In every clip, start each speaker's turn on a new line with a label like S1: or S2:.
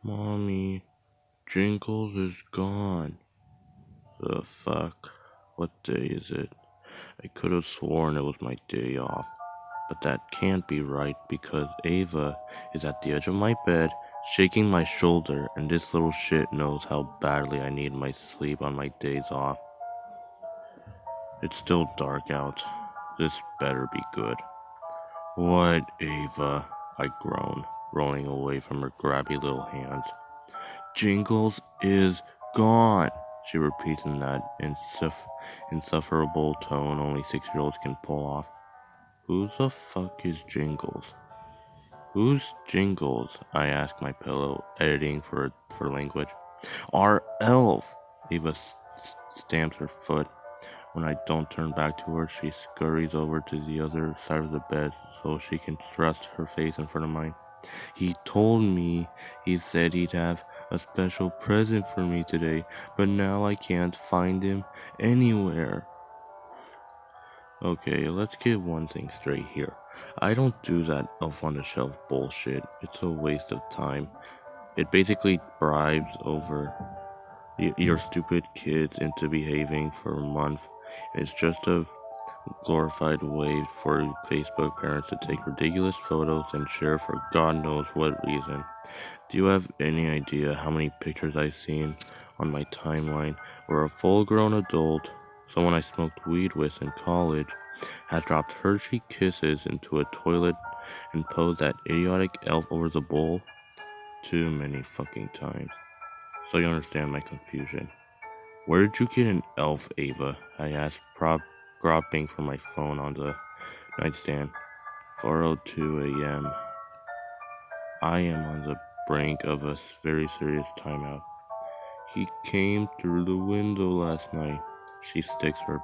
S1: Mommy, Jingles is gone. The fuck? What day is it? I could have sworn it was my day off. But that can't be right because Ava is at the edge of my bed, shaking my shoulder, and this little shit knows how badly I need my sleep on my days off. It's still dark out. This better be good. What, Ava? I groan, rolling away from her grabby little hands. Jingles is gone, she repeats in that insufferable tone only 6-year-olds can pull off. Who the fuck is Jingles? Who's Jingles? I ask my pillow, editing for language. Our elf! Eva stamps her foot. When I don't turn back to her, she scurries over to the other side of the bed so she can thrust her face in front of mine. He told me he said he'd have a special present for me today, but now I can't find him anywhere. Okay, let's get one thing straight here. I don't do that elf on the shelf bullshit. It's a waste of time. It basically bribes over your stupid kids into behaving for a month. It's just a glorified way for Facebook parents to take ridiculous photos and share for God knows what reason. Do you have any idea how many pictures I've seen on my timeline where a full-grown adult, someone I smoked weed with in college, has dropped Hershey Kisses into a toilet and posed that idiotic elf over the bowl? Too many fucking times. So you understand my confusion. Where did you get an elf, Ava? I asked, dropping from my phone on the nightstand. 4:02 a.m. I am on the brink of a very serious timeout. He came through the window last night. She sticks her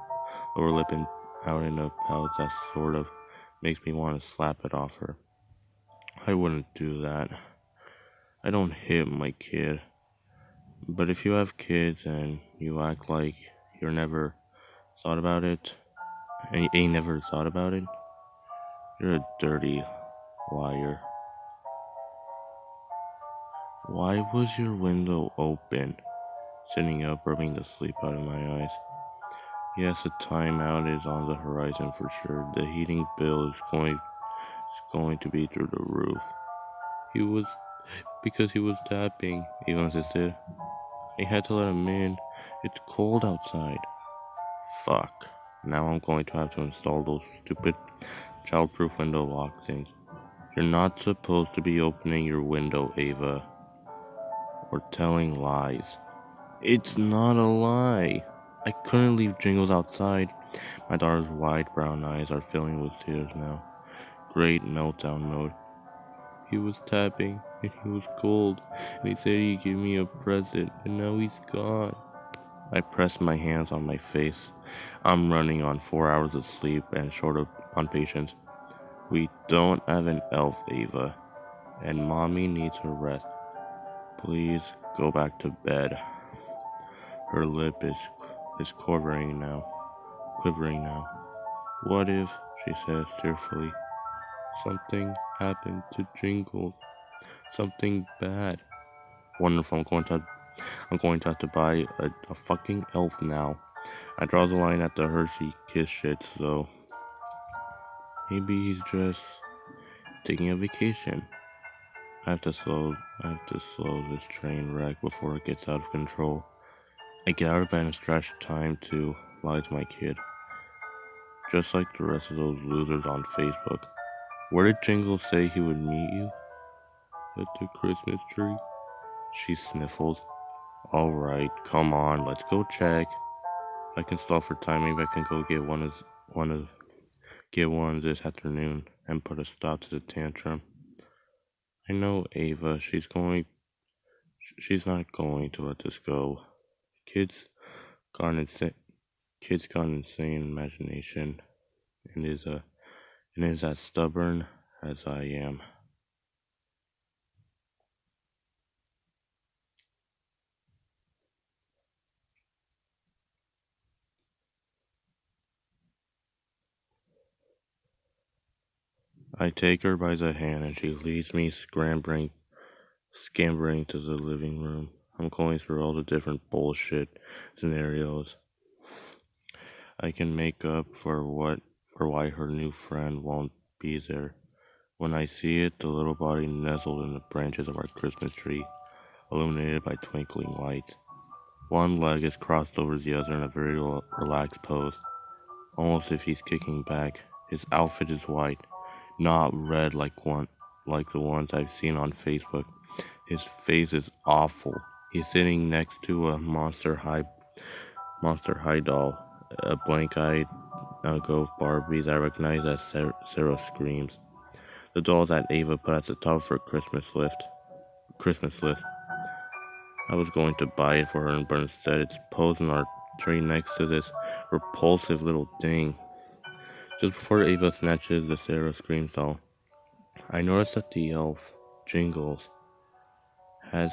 S1: lower lip out in a pout that sort of makes me want to slap it off her. I wouldn't do that. I don't hit my kid. But if you have kids and you act like you never thought about it, and you never thought about it, you're a dirty liar. Why was your window open? Sitting up, rubbing the sleep out of my eyes. Yes, a timeout is on the horizon for sure. The heating bill is going to be through the roof. Because he was tapping, Eva insisted. I had to let him in. It's cold outside. Fuck. Now I'm going to have to install those stupid childproof window lock things. You're not supposed to be opening your window, Ava. Or telling lies. It's not a lie. I couldn't leave Jingles outside. My daughter's wide brown eyes are filling with tears now. Great meltdown mode. He was tapping, and he was cold, and he said he'd give me a present, and now he's gone. I pressed my hands on my face. I'm running on 4 hours of sleep and short on patience. We don't have an elf, Ava, and Mommy needs her rest. Please go back to bed. Her lip is quivering now. What if, she says tearfully, something happened to Jingles? Something bad. Wonderful, I'm going to have to buy a fucking elf now. I draw the line at the Hershey Kiss shit, so maybe he's just taking a vacation. I have to slow this train wreck before it gets out of control. I get out of bed and stretch time to lie to my kid. Just like the rest of those losers on Facebook. Where did Jingle say he would meet you? At the Christmas tree. She sniffles. Alright, come on, let's go check. I can stall for time, maybe I can go get one this afternoon and put a stop to the tantrum. I know Ava, she's not going to let this go. Kids got insane imagination and is as stubborn as I am. I take her by the hand and she leads me scrambling scampering to the living room. I'm going through all the different bullshit scenarios I can make up for why her new friend won't be there. When I see it, the little body nestled in the branches of our Christmas tree, illuminated by twinkling lights. One leg is crossed over the other in a very relaxed pose, almost if he's kicking back. His outfit is white, not red like the ones I've seen on Facebook. His face is awful. He's sitting next to a monster high doll, a blank-eyed ghost Barbie that I recognize as Sarah Screams. The doll that Ava put at the top of her Christmas list. I was going to buy it for her, but instead it's posed in our tree next to this repulsive little thing. Just before Ava snatches the Sarah Screams doll, I noticed that the elf, Jingles, has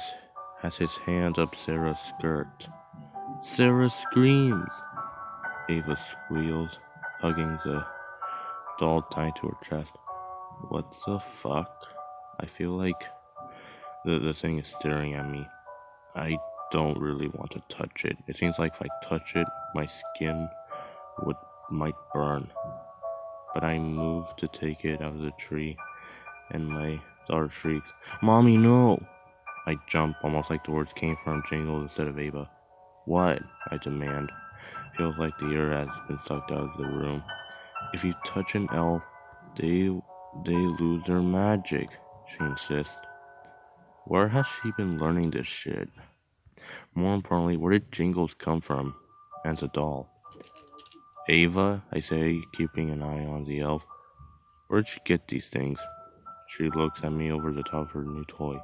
S1: his hand up Sarah's skirt. Sarah screams! Ava squeals, hugging the doll tied to her chest. What the fuck? I feel like the thing is staring at me. I don't really want to touch it. It seems like if I touch it, my skin might burn. But I move to take it out of the tree, and my daughter shrieks, "Mommy, no!" I jump, almost like the words came from Jingles instead of Ava. "What?" I demand. Feels like the air has been sucked out of the room. "If you touch an elf, they lose their magic," she insists. Where has she been learning this shit? More importantly, where did Jingles come from? And the doll. "Ava," I say, keeping an eye on the elf. "Where'd you get these things?" She looks at me over the top of her new toy.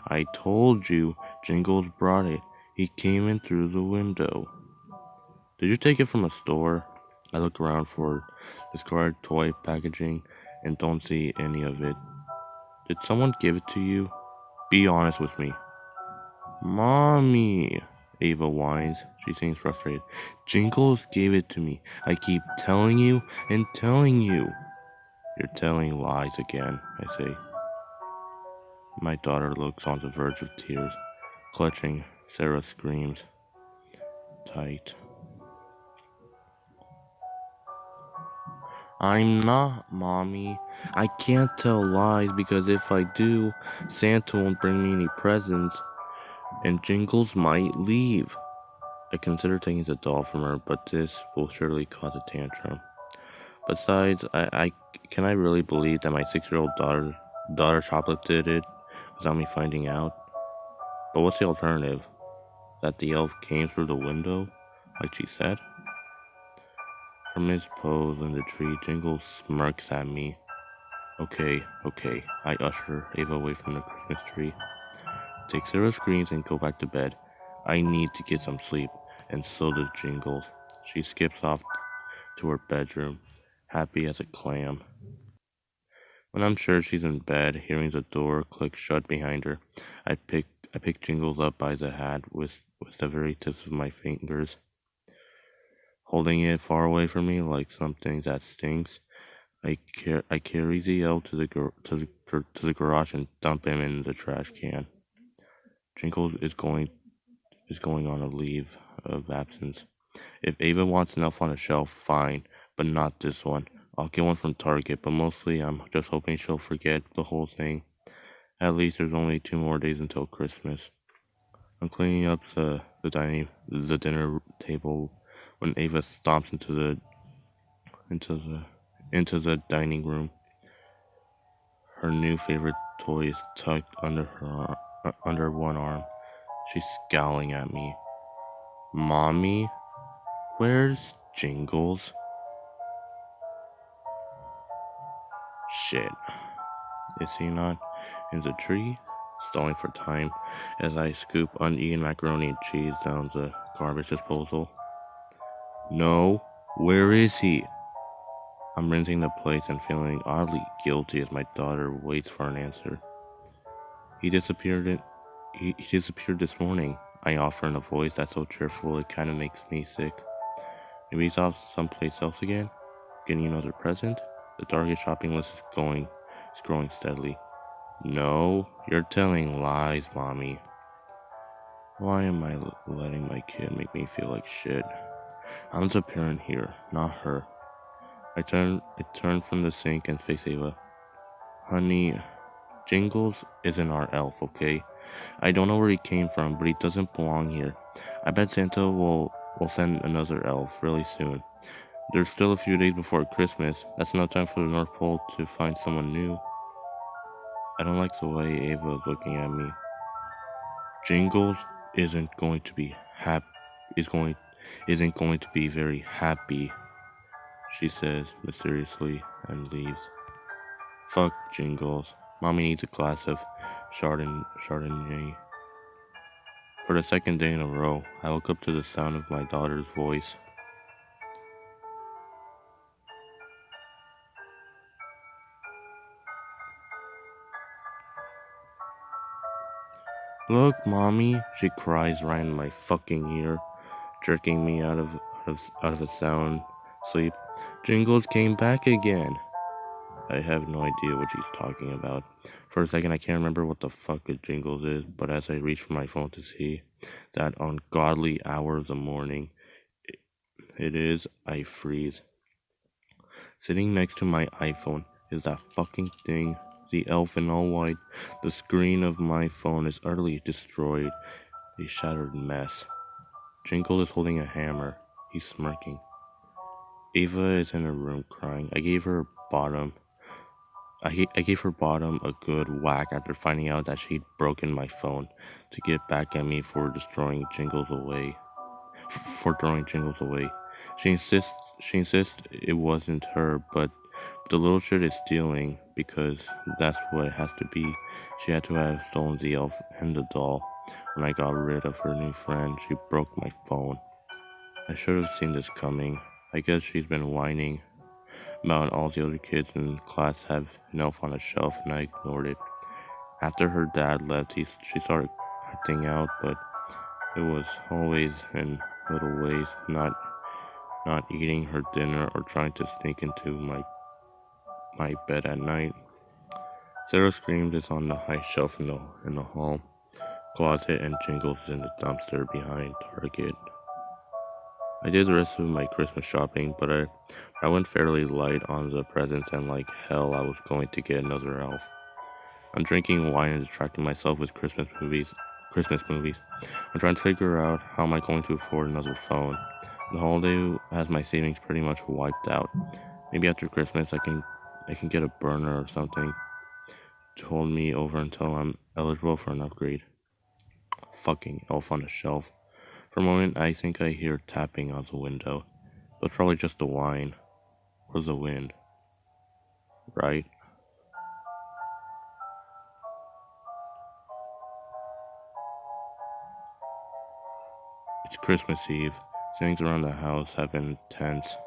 S1: "I told you, Jingles brought it. He came in through the window." "Did you take it from a store?" I look around for discarded toy packaging and don't see any of it. "Did someone give it to you? Be honest with me." "Mommy," Ava whines. She seems frustrated. "Jingles gave it to me. I keep telling you and telling you." "You're telling lies again," I say. My daughter looks on the verge of tears, clutching Sarah Screams tight. "I'm not, Mommy. I can't tell lies because if I do, Santa won't bring me any presents, and Jingles might leave." I consider taking the doll from her, but this will surely cause a tantrum. Besides, can I really believe that my 6-year-old daughter shoplifted it without me finding out? But what's the alternative? That the elf came through the window, like she said? From his pose in the tree, Jingles smirks at me. Okay, I usher Ava away from the Christmas tree. Take Sarah's screens and go back to bed. I need to get some sleep, and so does Jingles. She skips off to her bedroom, happy as a clam. When I'm sure she's in bed, hearing the door click shut behind her, I pick Jingles up by the hat with the very tips of my fingers, holding it far away from me like something that stinks. I carry the elf to the garage and dump him in the trash can. Jingles is going on a leave of absence. If Ava wants an elf on a shelf, fine, but not this one. I'll get one from Target, but mostly I'm just hoping she'll forget the whole thing. At least there's only 2 more days until Christmas. I'm cleaning up the dinner table when Ava stomps into the dining room. Her new favorite toy is tucked under one arm. She's scowling at me. "Mommy, where's Jingles?" Shit. Is he not in the tree? Stalling for time as I scoop uneaten macaroni and cheese down the garbage disposal. "No, where is he?" I'm rinsing the plates and feeling oddly guilty as my daughter waits for an answer. He disappeared this morning," I offer in a voice that's so cheerful it kind of makes me sick. "Maybe he's off someplace else again, getting another present?" The Target shopping list is growing steadily. No, you're telling lies, mommy. Why am I letting my kid make me feel like shit? I'm the parent here, not her. I turn from the sink and face Ava. Honey, Jingles isn't our elf, okay? I don't know where he came from, but he doesn't belong here. I bet Santa will send another elf really soon. There's still a few days before Christmas. That's enough time for the North Pole to find someone new. I don't like the way Ava is looking at me. Jingles isn't going to be happy. Is going isn't going to be very happy, she says mysteriously and leaves. Fuck Jingles. Mommy needs a glass of Chardonnay. For the second day in a row, I woke up to the sound of my daughter's voice. Look, Mommy, she cries right in my fucking ear, jerking me out of a sound sleep. Jingles came back again. I have no idea what she's talking about. For a second, I can't remember what the fuck a Jingles is, but as I reach for my phone to see that ungodly hour of the morning it is, I freeze. Sitting next to my iPhone is that fucking thing, the elf in all white. The screen of my phone is utterly destroyed, a shattered mess. Jingle is holding a hammer. He's smirking. Ava is in her room crying. I gave her bottom a good whack after finding out that she'd broken my phone to get back at me for destroying Jingles away. For throwing Jingles away. She insists it wasn't her, but the little shit is stealing because that's what it has to be. She had to have stolen the elf and the doll. When I got rid of her new friend, she broke my phone. I should have seen this coming. I guess she's been whining about all the other kids in class have an elf on a shelf, and I ignored it. After her dad left, she started acting out, but it was always in little ways, not eating her dinner or trying to sneak into my bed at night. Sarah screamed is on the high shelf in the hall closet, and Jingles is in the dumpster behind Target. I did the rest of my Christmas shopping, but I went fairly light on the presents, and like hell I was going to get another elf. I'm drinking wine and distracting myself with Christmas movies. I'm trying to figure out how am I going to afford another phone. The holiday has my savings pretty much wiped out. Maybe after Christmas I can get a burner or something to hold me over until I'm eligible for an upgrade. Fucking elf on a shelf. For a moment I think I hear tapping on the window. But it's probably just the wine or the wind, right? It's Christmas Eve. Things around the house have been tense.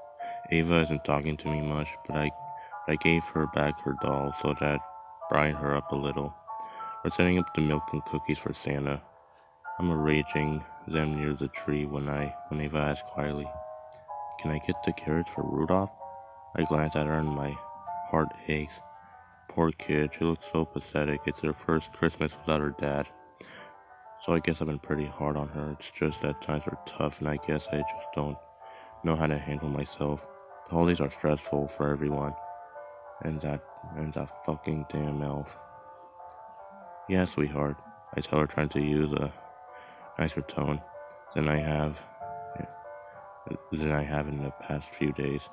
S1: Ava isn't talking to me much, but I gave her back her doll so that brightened her up a little. We're setting up the milk and cookies for Santa. I'm arranging them near the tree when Ava asks quietly, "Can I get the carrots for Rudolph?" I glance at her and my heart aches. Poor kid, she looks so pathetic. It's her first Christmas without her dad. So I guess I've been pretty hard on her. It's just that times are tough, and I guess I just don't know how to handle myself. The holidays are stressful for everyone, and that fucking damn elf. Yeah, sweetheart, I tell her, trying to use a nicer tone than I have in the past few days.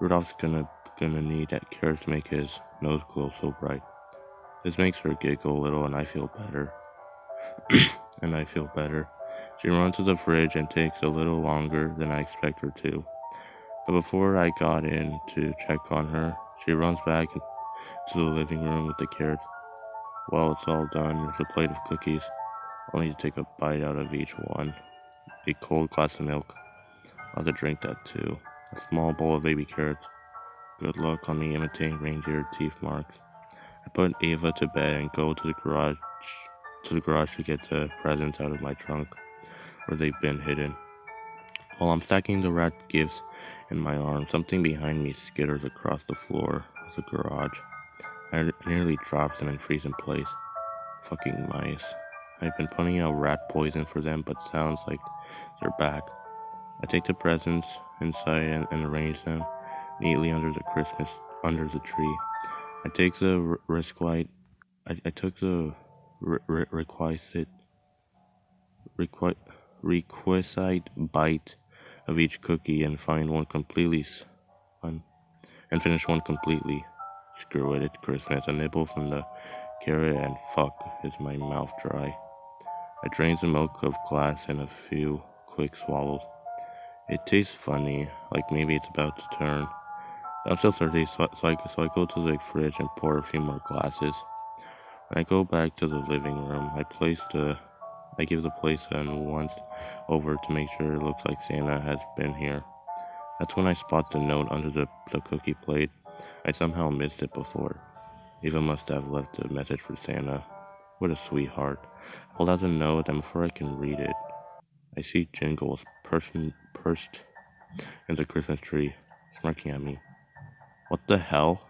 S1: Rudolph's gonna need that carrot to make his nose glow so bright. This makes her giggle a little, and I feel better. She runs to the fridge and takes a little longer than I expect her to. But before I got in to check on her, she runs back to the living room with the carrots. Well, it's all done. There's a plate of cookies. I'll need to take a bite out of each one. A cold glass of milk. I'll have to drink that too. A small bowl of baby carrots. Good luck on me imitating reindeer teeth marks. I put Ava to bed and go to the garage to get the presents out of my trunk where they've been hidden. While I'm stacking the wrapped gifts in my arms, something behind me skitters across the floor of the garage. I nearly dropped and then freeze in place. Fucking mice. I've been putting out rat poison for them, but sounds like they're back. I take the presents inside and arrange them neatly under the tree. I take the I took the requisite requisite bite of each cookie and find one completely un, and finish one completely. Screw it, it's Christmas. A nibble from the carrot and fuck is my mouth dry. I drain the milk of glass in a few quick swallows. It tastes funny, like maybe it's about to turn. I'm still thirsty, so I go to the fridge and pour a few more glasses. When I go back to the living room, I give the place a once over to make sure it looks like Santa has been here. That's when I spot the note under the cookie plate. I somehow missed it before. Eva must have left a message for Santa. What a sweetheart. I hold out the note, and before I can read it, I see Jingles perched in the Christmas tree, smirking at me. What the hell?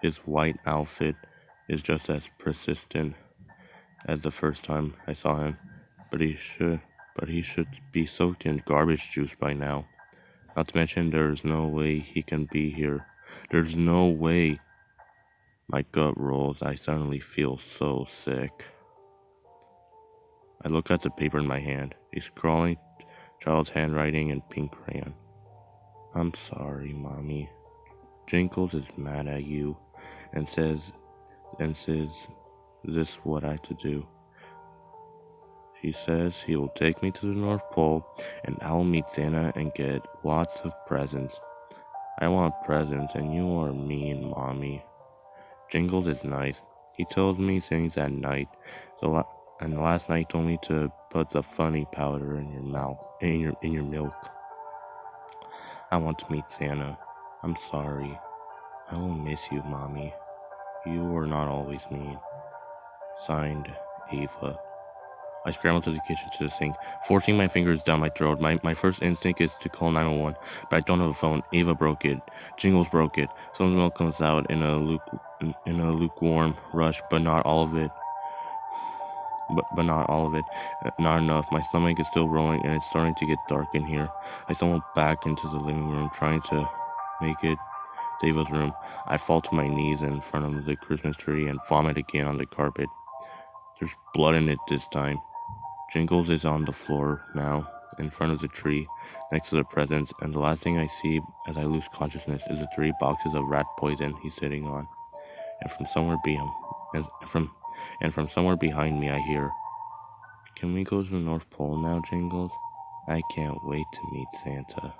S1: His white outfit is just as persistent as the first time I saw him, but he should be soaked in garbage juice by now. Not to mention there's no way he can be here. There's no way. My gut rolls. I suddenly feel so sick. I look at the paper in my hand, a scrawling child's handwriting in pink crayon. I'm sorry, Mommy. Jingles is mad at you and says this what I to do. He says he will take me to the North Pole and I'll meet Santa and get lots of presents. I want presents and you are mean, Mommy. Jingles is nice. He tells me things at night. And last night told me to put the funny powder in your mouth, in your milk. I want to meet Santa. I'm sorry. I will miss you, Mommy. You were not always mean. Signed, Ava. I scramble to the kitchen to the sink, forcing my fingers down my throat. My first instinct is to call 911, but I don't have a phone. Ava broke it. Jingles broke it. Some milk comes out in a lukewarm rush, but not all of it. But not all of it. Not enough. My stomach is still rolling, and it's starting to get dark in here. I stumble back into the living room, trying to make it to Ava's room. I fall to my knees in front of the Christmas tree and vomit again on the carpet. There's blood in it this time. Jingles is on the floor now, in front of the tree, next to the presents, and the last thing I see as I lose consciousness is the 3 boxes of rat poison he's sitting on. And from somewhere behind me I hear, "Can we go to the North Pole now, Jingles? I can't wait to meet Santa."